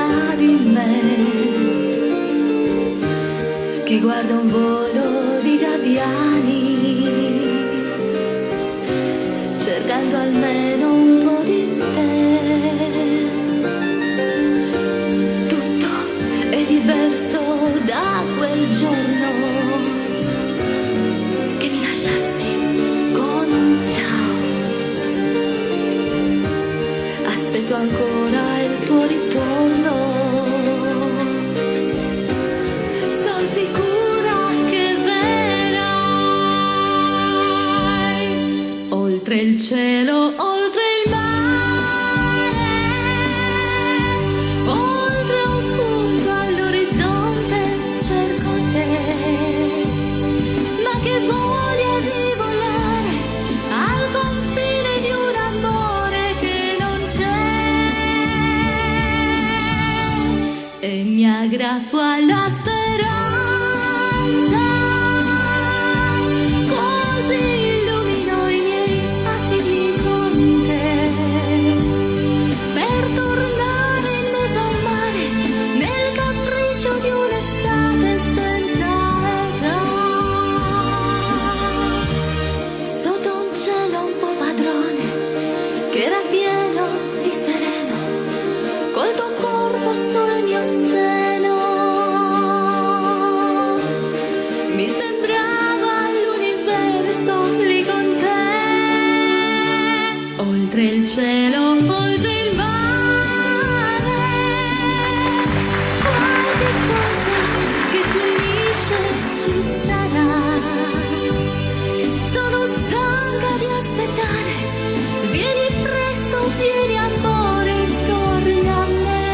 sopra di me, che guarda un volo di gabbiani, cercando almeno un po' di te. Tutto è diverso da quel giorno che mi lasciasti con un ciao. Aspetto ancora il tuo ritorno, sono sicura che verrai oltre il cielo, oltre il mare, oltre un punto all'orizzonte cerco te, ma che voglia di volare al confine di un amore che non c'è, e mi aggrappo alla speranza, così illumino i miei attimi con te, per tornare in mezzo al mare, nel capriccio di un'estate senza età, sotto un cielo un po' padrone, che era pieno di sereno, col tuo corpo sul mio seno. Mi sembrava l'universo lì con te, oltre il cielo, oltre il mare, qualche cosa che ci unisce ci sarà. Sono stanca di aspettare, vieni presto, vieni amore, torna a me.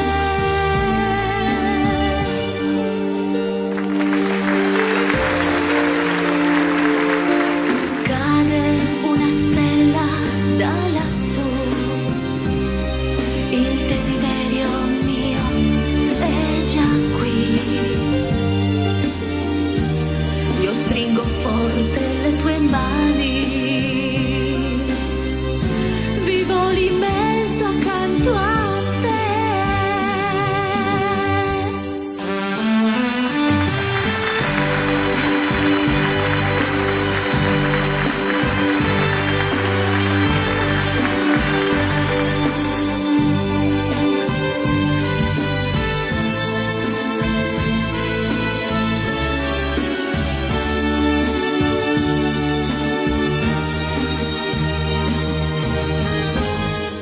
Cade una stella da lassù, il desiderio mio è già qui. Io stringo forte le tue mani, vivo l'immenso accanto a te.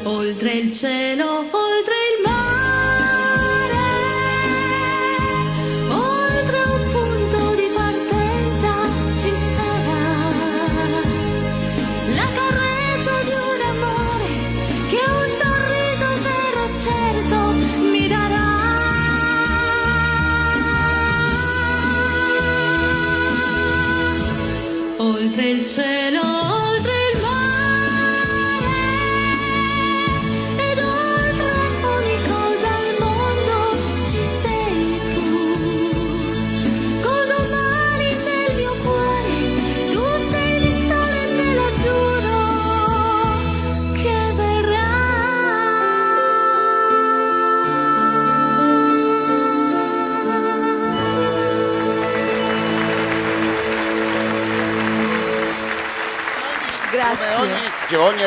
Oltre il cielo, oltre il mare, oltre un punto di partenza ci sarà la carezza di un amore che un sorriso vero certo mi darà. Oltre il cielo, oltre il mare, ed oltre ogni cosa al mondo ci sei tu, col domani nel mio cuore, tu sei il sole nell'azzurro che verrà. Come Grazie. ogni